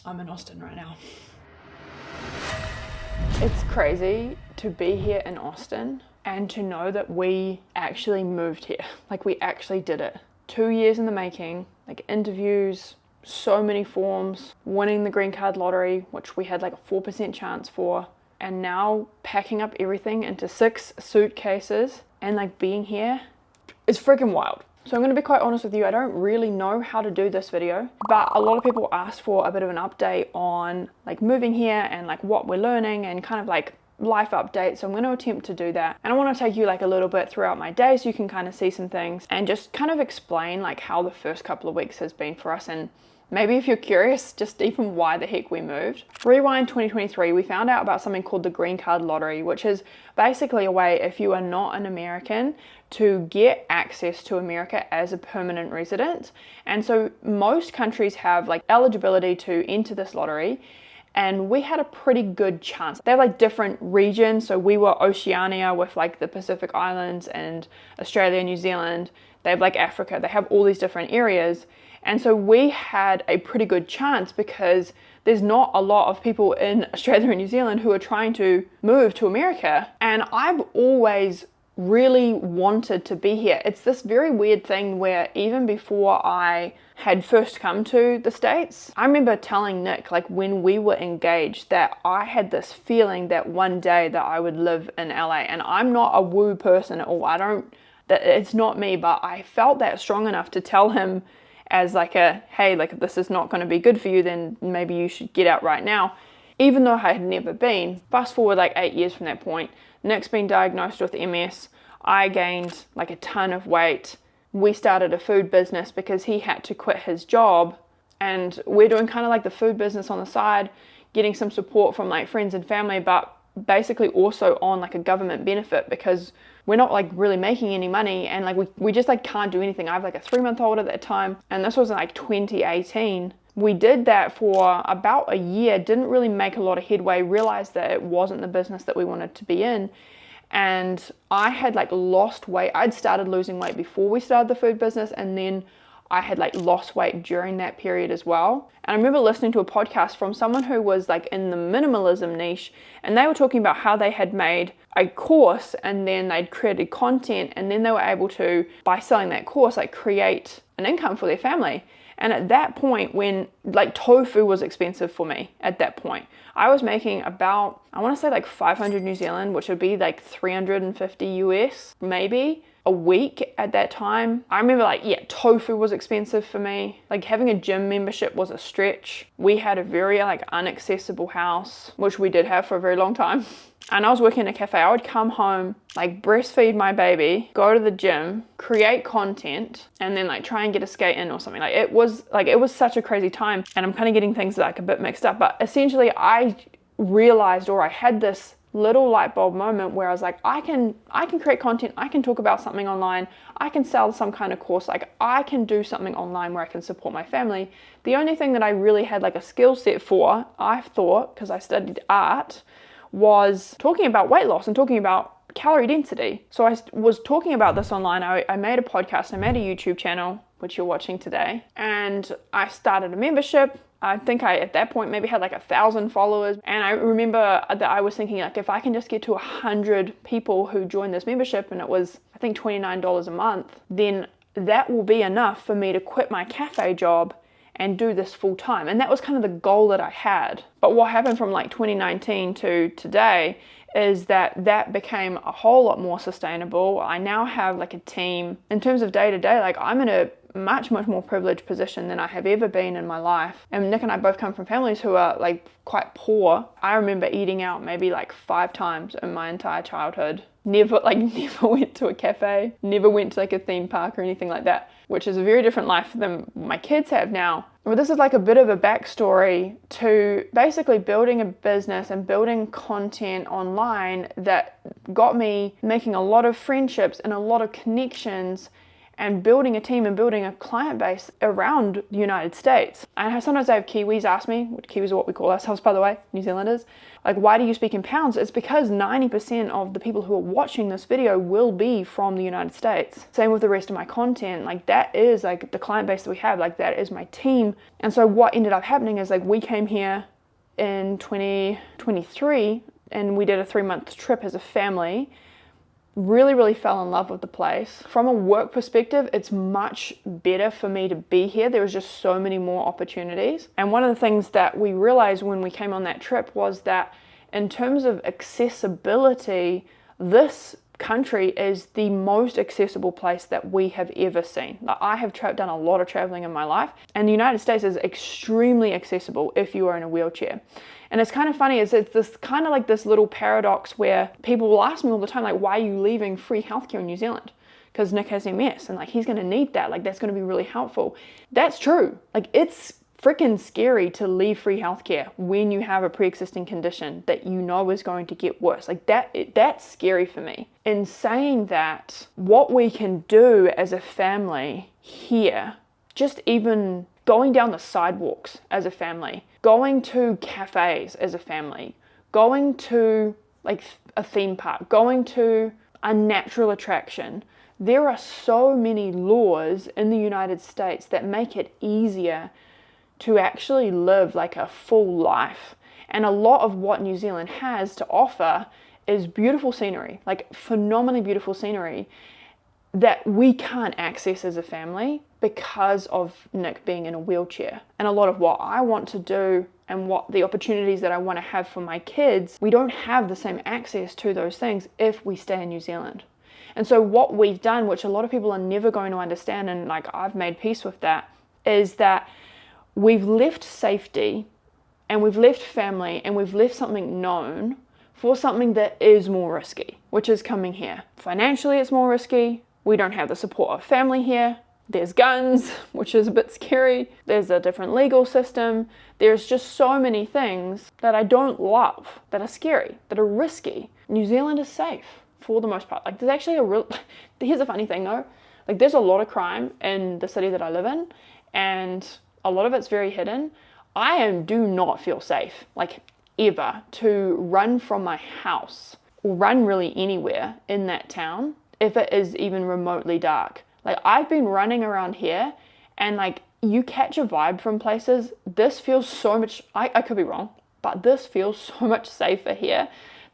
I'm in Austin right now. It's crazy to be here in Austin and to know that we actually moved here. Like, we actually did it. 2 years in the making, like interviews, so many forms, winning the green card lottery, which we had like a 4% chance for, and now packing up everything into 6 suitcases and like being here is freaking wild. So I'm going to be quite honest with you, I don't really know how to do this video, but a lot of people asked for a bit of an update on like moving here and like what we're learning and kind of like life update. So I'm going to attempt to do that. And I want to take you like a little bit throughout my day so you can kind of see some things and just kind of explain like how the first couple of weeks has been for us, and maybe if you're curious, just even why the heck we moved. Rewind 2023, we found out about something called the green card lottery, which is basically a way, if you are not an American, to get access to America as a permanent resident. And so most countries have like eligibility to enter this lottery, and we had a pretty good chance. They have like different regions, so we were Oceania with like the Pacific Islands and Australia, New Zealand. They have like Africa, they have all these different areas. And so we had a pretty good chance because there's not a lot of people in Australia and New Zealand who are trying to move to America. And I've always really wanted to be here. It's this very weird thing where even before I had first come to the States, I remember telling Nick, like when we were engaged, that I had this feeling that one day that I would live in LA. And I'm not a woo person at all. It's not me, but I felt that strong enough to tell him as like a, hey, like if this is not going to be good for you, then maybe you should get out right now. Even though I had never been. Fast forward like 8 years from that point, Nick's been diagnosed with MS. I gained like a ton of weight. We started a food business because he had to quit his job, and we're doing kind of like the food business on the side, getting some support from like friends and family, but basically also on like a government benefit because we're not like really making any money, and like we just like can't do anything. I have like a 3-month-old at that time, and this was in like 2018. We did that for about a year, didn't really make a lot of headway, realized that it wasn't the business that we wanted to be in. And I had like lost weight. I'd started losing weight before we started the food business, and then I had like lost weight during that period as well. And I remember listening to a podcast from someone who was like in the minimalism niche, and they were talking about how they had made a course and then they'd created content, and then they were able to, by selling that course, like create an income for their family. And at that point, when like tofu was expensive for me at that point, I was making about, I want to say like 500 New Zealand, which would be like 350 US maybe a week at that time. I remember like, yeah, tofu was expensive for me. Like having a gym membership was a stretch. We had a very like inaccessible house, which we did have for a very long time. And I was working in a cafe. I would come home, like breastfeed my baby, go to the gym, create content, and then like try and get a skate in or something. It was such a crazy time, and I'm kind of getting things like a bit mixed up. But essentially I realized, or I had this little light bulb moment where I was like, I can create content, I can talk about something online, I can sell some kind of course, like I can do something online where I can support my family. The only thing that I really had like a skill set for, I thought, because I studied art, was talking about weight loss and talking about calorie density. So I was talking about this online. I made a podcast, I made a YouTube channel, which you're watching today, and I started a membership. I think I, at that point, maybe had like 1,000 followers. And I remember that I was thinking like, if I can just get to 100 people who join this membership, and it was, I think $29 a month, then that will be enough for me to quit my cafe job and do this full time. And that was kind of the goal that I had. But what happened from like 2019 to today is that became a whole lot more sustainable. I now have like a team. In terms of day to day, like I'm in a much more privileged position than I have ever been in my life. And Nick and I both come from families who are like quite poor. I remember eating out maybe like 5 times in my entire childhood. Never went to a cafe, never went to like a theme park or anything like that, which is a very different life than my kids have now. Well, this is like a bit of a backstory to basically building a business and building content online that got me making a lot of friendships and a lot of connections and building a team and building a client base around the United States. And sometimes I have Kiwis ask me, Kiwis are what we call ourselves, by the way, New Zealanders, like, why do you speak in pounds? It's because 90% of the people who are watching this video will be from the United States. Same with the rest of my content. Like, that is like the client base that we have, like that is my team. And so what ended up happening is, like, we came here in 2023 and we did a 3-month trip as a family. Really fell in love with the place. From a work perspective, it's much better for me to be here. There was just so many more opportunities. And one of the things that we realized when we came on that trip was that in terms of accessibility, this country is the most accessible place that we have ever seen. Like, I have done a lot of traveling in my life, and the United States is extremely accessible if you are in a wheelchair. And it's kind of funny, it's this kind of like this little paradox where people will ask me all the time, like, why are you leaving free healthcare in New Zealand? Because Nick has MS and like he's going to need that. Like, that's going to be really helpful. That's true. Like, it's freaking scary to leave free healthcare when you have a pre-existing condition that you know is going to get worse. Like, that's scary for me. In saying that, what we can do as a family here, just even going down the sidewalks as a family, going to cafes as a family, going to like a theme park, going to a natural attraction. There are so many laws in the United States that make it easier to actually live like a full life. And a lot of what New Zealand has to offer is beautiful scenery, like phenomenally beautiful scenery that we can't access as a family because of Nick being in a wheelchair. And a lot of what I want to do and what the opportunities that I want to have for my kids, we don't have the same access to those things if we stay in New Zealand. And so what we've done, which a lot of people are never going to understand, and like I've made peace with that, is that we've left safety and we've left family and we've left something known for something that is more risky, which is coming here. Financially, it's more risky. We don't have the support of family here. There's guns, which is a bit scary. There's a different legal system. There's just so many things that I don't love, that are scary, that are risky. New Zealand is safe for the most part. Like, there's actually here's a funny thing though. Like, there's a lot of crime in the city that I live in, and a lot of it's very hidden. Do not feel safe, like ever, to run from my house or run really anywhere in that town if it is even remotely dark. Like, I've been running around here and like you catch a vibe from places. This feels so much, I could be wrong, but this feels so much safer here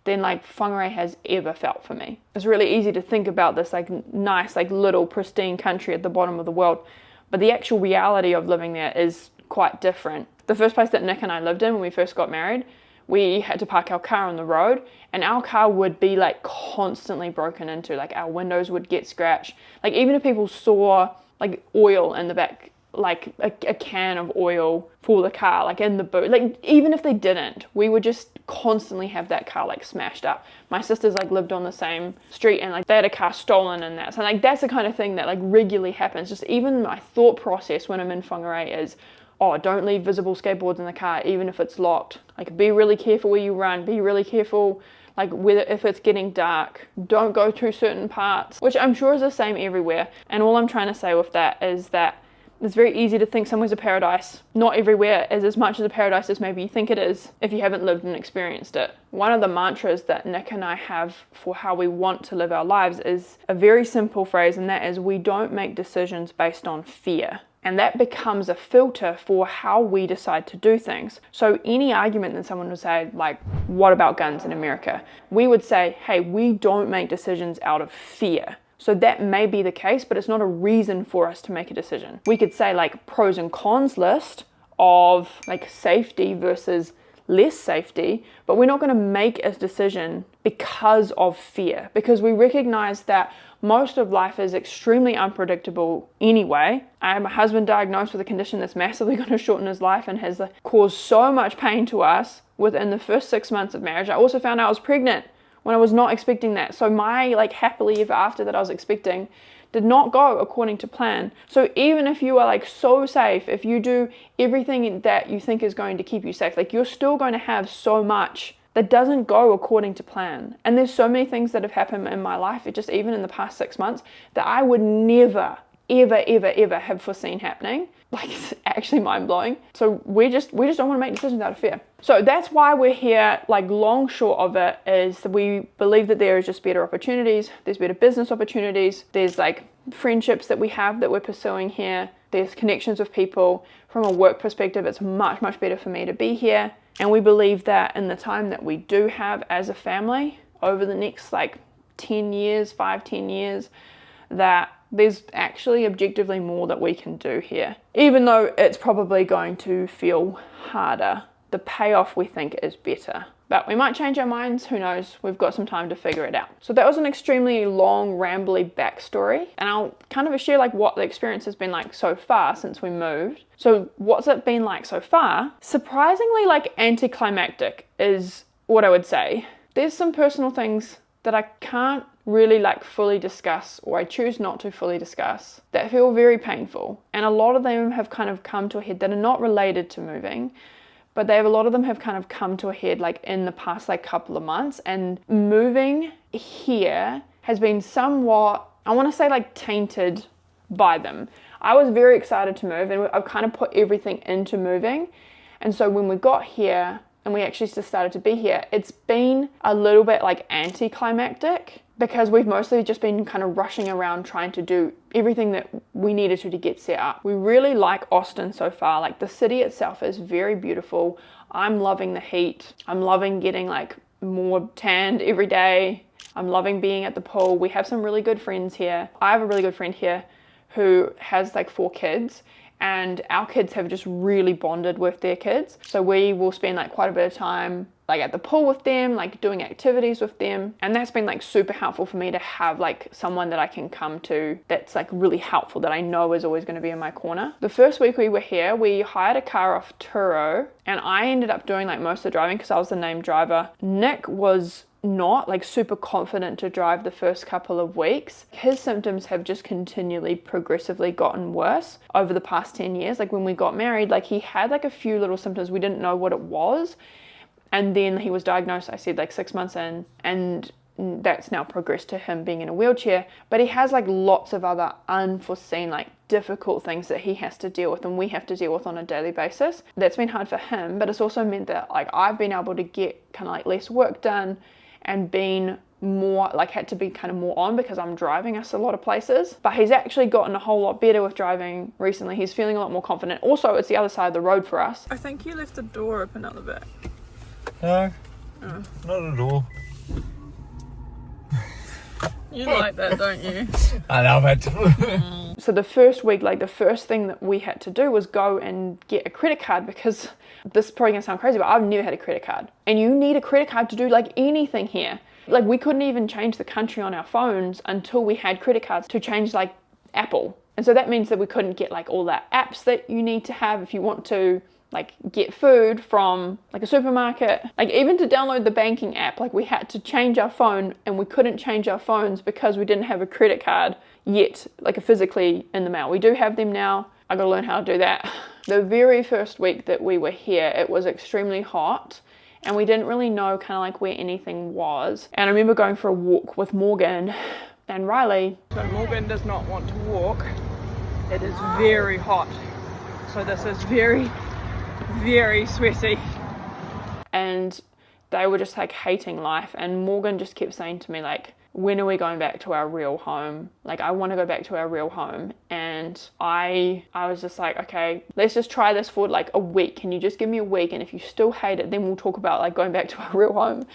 than like Whangarei has ever felt for me. It's really easy to think about this like nice, like little pristine country at the bottom of the world, but the actual reality of living there is quite different. The first place that Nick and I lived in when we first got married, we had to park our car on the road, and our car would be like constantly broken into. Like, our windows would get scratched. Like, even if people saw like oil in the back, like a can of oil for the car, like in the boot, like even if they didn't, we would just constantly have that car like smashed up. My sisters like lived on the same street and like they had a car stolen and that. So like that's the kind of thing that like regularly happens. Just even my thought process when I'm in Whangarei is, oh, don't leave visible skateboards in the car, even if it's locked. Like, be really careful where you run. Be really careful, like, if it's getting dark. Don't go through certain parts, which I'm sure is the same everywhere. And all I'm trying to say with that is that it's very easy to think somewhere's a paradise. Not everywhere is as much as a paradise as maybe you think it is if you haven't lived and experienced it. One of the mantras that Nick and I have for how we want to live our lives is a very simple phrase, and that is, we don't make decisions based on fear. And that becomes a filter for how we decide to do things. So any argument that someone would say, like, what about guns in America? We would say, hey, we don't make decisions out of fear. So that may be the case, but it's not a reason for us to make a decision. We could say like pros and cons list of like safety versus less safety, but we're not going to make a decision because of fear, because we recognize that most of life is extremely unpredictable anyway. I have my husband diagnosed with a condition that's massively going to shorten his life and has caused so much pain to us within the first 6 months of marriage. I also found out I was pregnant when I was not expecting that. So my like happily ever after that I was expecting did not go according to plan. So even if you are like so safe, if you do everything that you think is going to keep you safe, like you're still going to have so much that doesn't go according to plan. And there's so many things that have happened in my life, just even in the past 6 months, that I would never, ever have foreseen happening. Like, it's actually mind-blowing. So we just don't want to make decisions out of fear. So that's why we're here. Like, long short of it is that we believe that there is just better opportunities, there's better business opportunities, there's like friendships that we have that we're pursuing here, there's connections with people. From a work perspective, it's much better for me to be here. And we believe that in the time that we do have as a family over the next like 10 years, 5-10 years, that there's actually objectively more that we can do here. Even though it's probably going to feel harder, the payoff we think is better. But we might change our minds, who knows? We've got some time to figure it out. So that was an extremely long, rambly backstory. And I'll kind of share like what the experience has been like so far since we moved. So what's it been like so far? Surprisingly like anticlimactic is what I would say. There's some personal things that I can't really like fully discuss, or I choose not to fully discuss, that feel very painful. And a lot of them have kind of come to a head that are not related to moving, but a lot of them have kind of come to a head like in the past like couple of months. And moving here has been somewhat, I want to say like tainted by them. I was very excited to move, and I've kind of put everything into moving. And so when we got here and we actually just started to be here, it's been a little bit like anticlimactic, because we've mostly just been kind of rushing around trying to do everything that we needed to get set up. We really like Austin so far. Like, the city itself is very beautiful. I'm loving the heat. I'm loving getting like more tanned every day. I'm loving being at the pool. We have some really good friends here. I have a really good friend here who has like 4 kids, and our kids have just really bonded with their kids. So we will spend like quite a bit of time like at the pool with them, like doing activities with them. And that's been like super helpful for me to have like someone that I can come to that's like really helpful, that I know is always going to be in my corner. The first week we were here, we hired a car off Turo, and I ended up doing like most of the driving because I was the named driver. Nick was not like super confident to drive the first couple of weeks. His symptoms have just continually progressively gotten worse over the past 10 years. Like, when we got married, like he had like a few little symptoms, we didn't know what it was, and then he was diagnosed, I said, like 6 months in, and that's now progressed to him being in a wheelchair. But he has like lots of other unforeseen like difficult things that he has to deal with, and we have to deal with on a daily basis. That's been hard for him, but it's also meant that like I've been able to get kind of like less work done, and been more like had to be kind of more on because I'm driving us a lot of places. But he's actually gotten a whole lot better with driving recently. He's feeling a lot more confident. Also, it's the other side of the road for us. I think you left the door open at the back. No, not at all. You like that, don't you? I love it. So the first week, like the first thing that we had to do was go and get a credit card, because this is probably gonna sound crazy, but I've never had a credit card. And you need a credit card to do like anything here. Like, we couldn't even change the country on our phones until we had credit cards to change like Apple. And so that means that we couldn't get like all the apps that you need to have if you want to like get food from like a supermarket. Like, even to download the banking app, like we had to change our phone, and we couldn't change our phones because we didn't have a credit card yet, like physically in the mail. We do have them now. I gotta learn how to do that. The very first week that we were here, it was extremely hot, and we didn't really know kind of like where anything was. And I remember going for a walk with Morgan and Riley. So Morgan does not want to walk. It is very hot. So this is very sweaty. And they were just like hating life. And Morgan just kept saying to me like, when are we going back to our real home? Like, I want to go back to our real home. And I was just like, okay, let's just try this for like a week. Can you just give me a week? And if you still hate it, then we'll talk about like going back to our real home,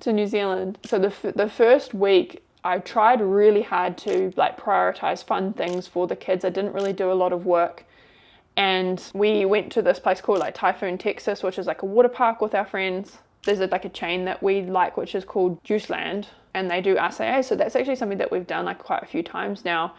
to New Zealand. So the first week, I tried really hard to like prioritize fun things for the kids. I didn't really do a lot of work. And we went to this place called like Typhoon, Texas, which is like a water park with our friends. There's like a chain that we like, which is called Juiceland, and they do acai. So that's actually something that we've done like quite a few times now,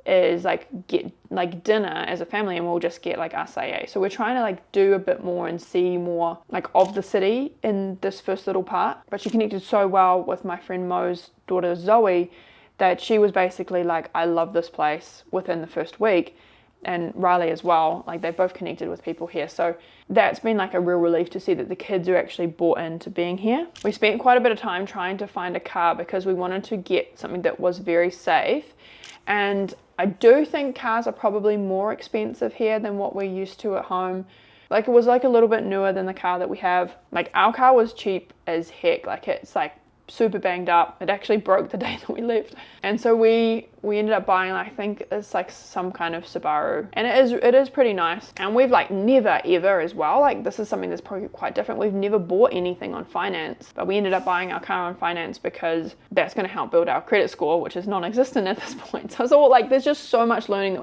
is like get like dinner as a family, and we'll just get like acai. So we're trying to like do a bit more and see more like of the city in this first little part. But she connected so well with my friend Mo's daughter Zoe that she was basically like, I love this place within the first week. and Riley as well. Like they've both connected with people here. So that's been like a real relief to see that the kids are actually bought into being here. We spent quite a bit of time trying to find a car because we wanted to get something that was very safe. And I do think cars are probably more expensive here than what we're used to at home. Like it was like a little bit newer than the car that we have. Like our car was cheap as heck. Like it's like super banged up. It actually broke the day that we left. And so we ended up buying, I think it's like some kind of Subaru. And it is pretty nice. And we've like never ever as well, like this is something that's probably quite different. We've never bought anything on finance, but we ended up buying our car on finance because that's going to help build our credit score, which is non-existent at this point. So it's all like, there's just so much learning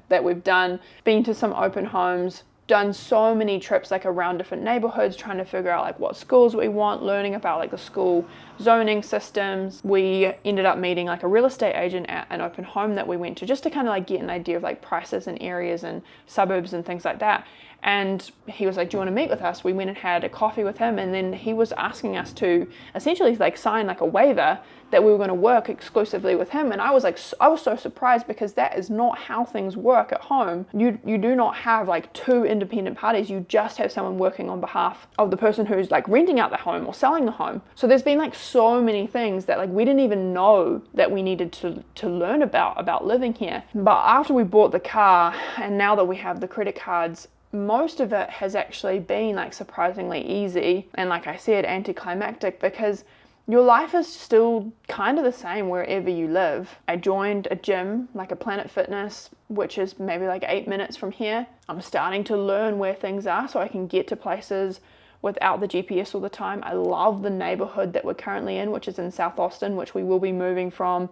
that we've done, been to some open homes, done so many trips like around different neighborhoods trying to figure out like what schools we want, learning about like the school zoning systems. We ended up meeting like a real estate agent at an open home that we went to just to kind of like get an idea of like prices and areas and suburbs and things like that. And he was like, do you want to meet with us? We went and had a coffee with him, and then he was asking us to essentially like sign like a waiver that we were going to work exclusively with him. And I was so surprised because that is not how things work at home. You do not have like two independent parties. You just have someone working on behalf of the person who's like renting out the home or selling the home. So there's been like so many things that like we didn't even know that we needed to learn about living here. But after we bought the car and now that we have the credit cards, most of it has actually been like surprisingly easy and, like I said, anticlimactic, because your life is still kind of the same wherever you live. I joined a gym, like a Planet Fitness, which is maybe like 8 minutes from here. I'm starting to learn where things are so I can get to places without the GPS all the time. I love the neighborhood that we're currently in, which is in South Austin, which we will be moving from.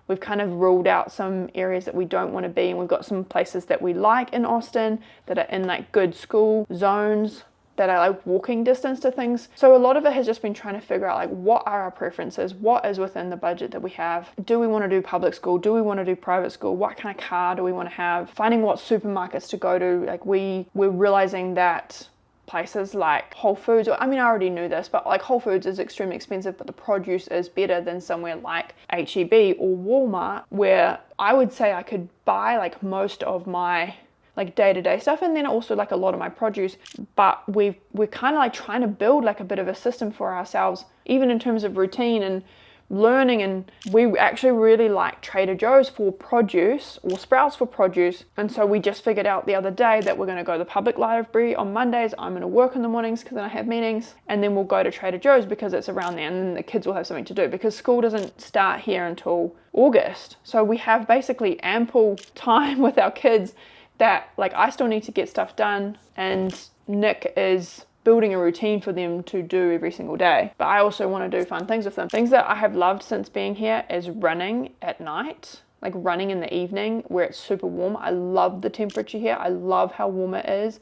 We've kind of ruled out some areas that we don't want to be, and we've got some places that we like in Austin that are in like good school zones that are like walking distance to things. So a lot of it has just been trying to figure out like what are our preferences, what is within the budget that we have. Do we want to do public school? Do we want to do private school? What kind of car do we want to have? Finding what supermarkets to go to. Like we're realizing that places like Whole Foods, I mean I already knew this, but like Whole Foods is extremely expensive, but the produce is better than somewhere like HEB or Walmart, where I would say I could buy like most of my like day-to-day stuff and then also like a lot of my produce. But we're kind of like trying to build like a bit of a system for ourselves, even in terms of routine and learning. And we actually really like Trader Joe's for produce or Sprouts for produce. And so we just figured out the other day that we're going to go to the public library on Mondays. I'm going to work in the mornings because then I have meetings, and then we'll go to Trader Joe's because it's around there, and then the kids will have something to do because school doesn't start here until August. So we have basically ample time with our kids that like I still need to get stuff done, and Nick is building a routine for them to do every single day. But I also want to do fun things with them. Things that I have loved since being here is running at night, like running in the evening where it's super warm. I love the temperature here. I love how warm it is.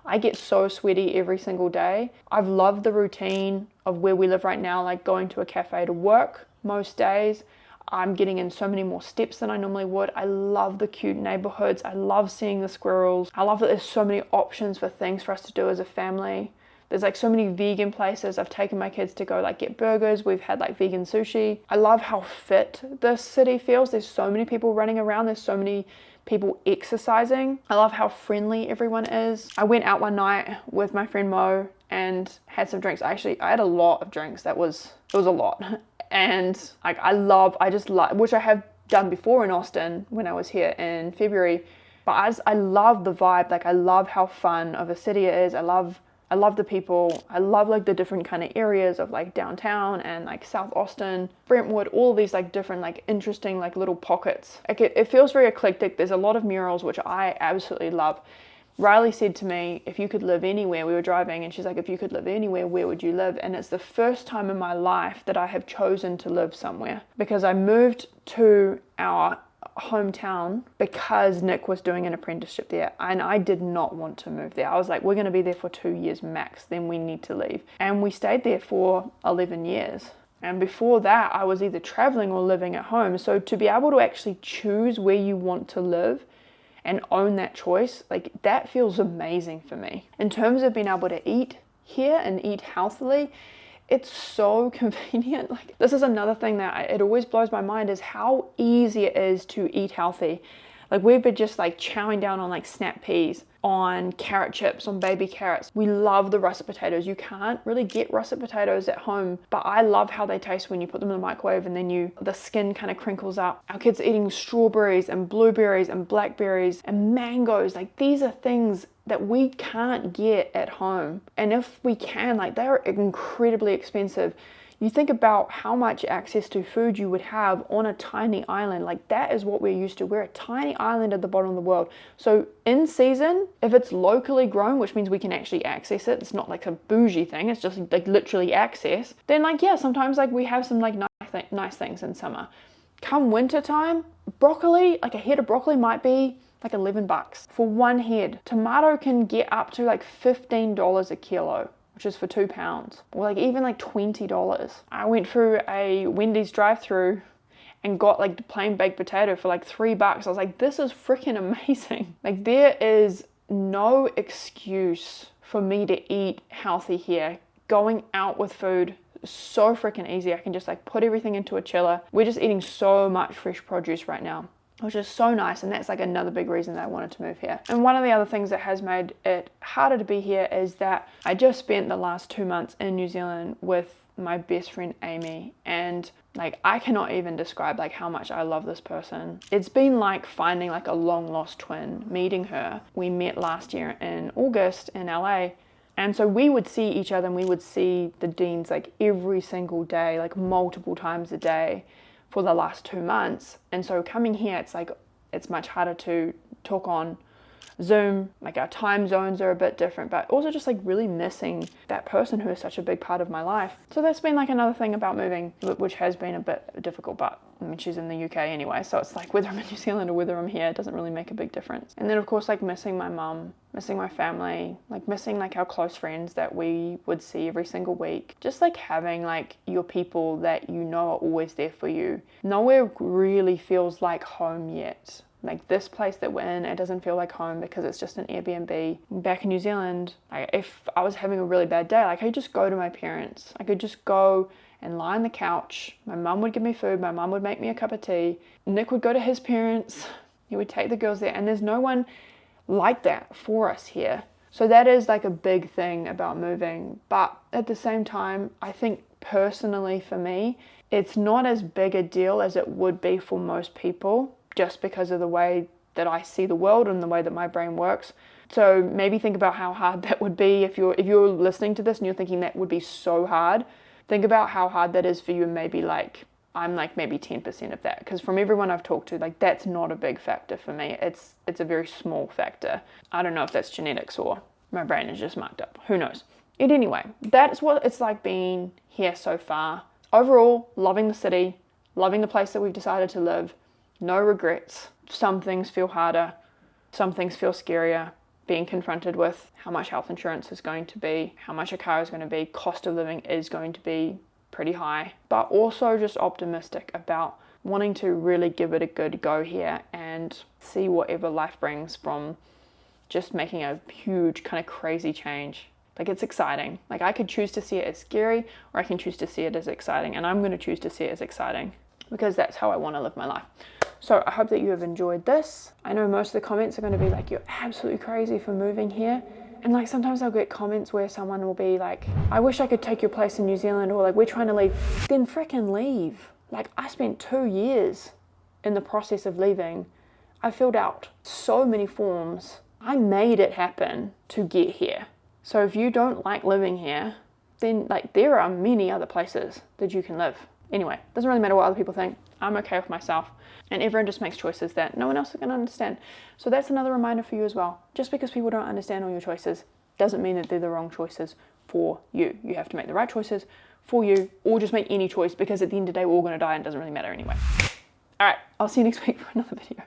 I get so sweaty every single day. I've loved the routine of where we live right now, like going to a cafe to work most days. I'm getting in so many more steps than I normally would. I love the cute neighborhoods. I love seeing the squirrels. I love that there's so many options for things for us to do as a family. There's like so many vegan places. I've taken my kids to go like get burgers. We've had like vegan sushi. I love how fit this city feels. There's so many people running around. There's so many people exercising. I love how friendly everyone is. I went out one night with my friend Mo and had some drinks. I had a lot of drinks. It was a lot. And like I just love, which I have done before in Austin when I was here in February. But I love the vibe. Like I love how fun of a city it is. I love the people. I love like the different kind of areas of like downtown and like South Austin, Brentwood, all these like different like interesting like little pockets. Like it feels very eclectic. There's a lot of murals, which I absolutely love. Riley said to me, if you could live anywhere, we were driving and she's like, if you could live anywhere, where would you live? And it's the first time in my life that I have chosen to live somewhere, because I moved to our hometown because Nick was doing an apprenticeship there and I did not want to move there. I was like, we're going to be there for 2 years max, then we need to leave. And we stayed there for 11 years. And before that, I was either traveling or living at home. So to be able to actually choose where you want to live and own that choice, like that feels amazing for me. In terms of being able to eat here and eat healthily, it's so convenient. Like this is another thing that it always blows my mind, is how easy it is to eat healthy. Like we've been just like chowing down on like snap peas, on carrot chips, on baby carrots. We love the russet potatoes. You can't really get russet potatoes at home, but I love how they taste when you put them in the microwave and then the skin kind of crinkles up. Our kids are eating strawberries and blueberries and blackberries and mangoes. Like these are things that we can't get at home. And if we can, like they're incredibly expensive. You think about how much access to food you would have on a tiny island. Like that is what we're used to. We're a tiny island at the bottom of the world. So in season, if it's locally grown, which means we can actually access it, it's not like a bougie thing, it's just like literally access, then like, yeah, sometimes like we have some like nice things in summer. Come winter time, broccoli, like a head of broccoli might be like $11 for one head. Tomato can get up to like $15 a kilo, which is for 2 pounds, or like even like $20. I went through a Wendy's drive-through and got like plain baked potato for like $3. I was like, this is freaking amazing. Like there is no excuse for me to eat healthy here. Going out with food is so freaking easy. I can just like put everything into a chiller. We're just eating so much fresh produce right now, which is so nice, and that's like another big reason that I wanted to move here. And one of the other things that has made it harder to be here is that I just spent the last 2 months in New Zealand with my best friend Amy, and like I cannot even describe like how much I love this person. It's been like finding like a long lost twin, meeting her. We met last year in August in LA, and so we would see each other and we would see the Deans like every single day, like multiple times a day for the last 2 months. And so coming here, it's like it's much harder to talk on Zoom. Like our time zones are a bit different, but also just like really missing that person who is such a big part of my life. So that's been like another thing about moving, which has been a bit difficult, but I mean, she's in the UK anyway, so it's like whether I'm in New Zealand or whether I'm here, it doesn't really make a big difference. And then of course like missing my mum, missing my family, like missing like our close friends that we would see every single week. Just like having like your people that you know are always there for you. Nowhere really feels like home yet. Like this place that we're in, it doesn't feel like home because it's just an Airbnb. Back in New Zealand, if I was having a really bad day, like I could just go to my parents. I could just go and lie on the couch. My mum would give me food. My mum would make me a cup of tea. Nick would go to his parents. He would take the girls there. And there's no one like that for us here. So that is like a big thing about moving. But at the same time, I think personally for me, it's not as big a deal as it would be for most people, just because of the way that I see the world and the way that my brain works. So maybe think about how hard that would be if you're listening to this and you're thinking that would be so hard. Think about how hard that is for you, and maybe like I'm like maybe 10% of that, because from everyone I've talked to, like that's not a big factor for me. It's a very small factor. I don't know if that's genetics or my brain is just mucked up. Who knows? And anyway, that's what it's like being here so far. Overall, loving the city, loving the place that we've decided to live. No regrets. Some things feel harder. Some things feel scarier. Being confronted with how much health insurance is going to be, how much a car is going to be, cost of living is going to be pretty high, but also just optimistic about wanting to really give it a good go here and see whatever life brings from just making a huge kind of crazy change. Like it's exciting. Like I could choose to see it as scary, or I can choose to see it as exciting, and I'm going to choose to see it as exciting because that's how I want to live my life. So I hope that you have enjoyed this. I know most of the comments are going to be like, you're absolutely crazy for moving here. And like sometimes I'll get comments where someone will be like, I wish I could take your place in New Zealand, or like, we're trying to leave. Then frickin' leave. Like I spent 2 years in the process of leaving. I filled out so many forms. I made it happen to get here. So if you don't like living here, then like there are many other places that you can live. Anyway, doesn't really matter what other people think. I'm okay with myself. And everyone just makes choices that no one else is going to understand. So that's another reminder for you as well. Just because people don't understand all your choices doesn't mean that they're the wrong choices for you. You have to make the right choices for you, or just make any choice, because at the end of the day, we're all going to die and it doesn't really matter anyway. All right, I'll see you next week for another video.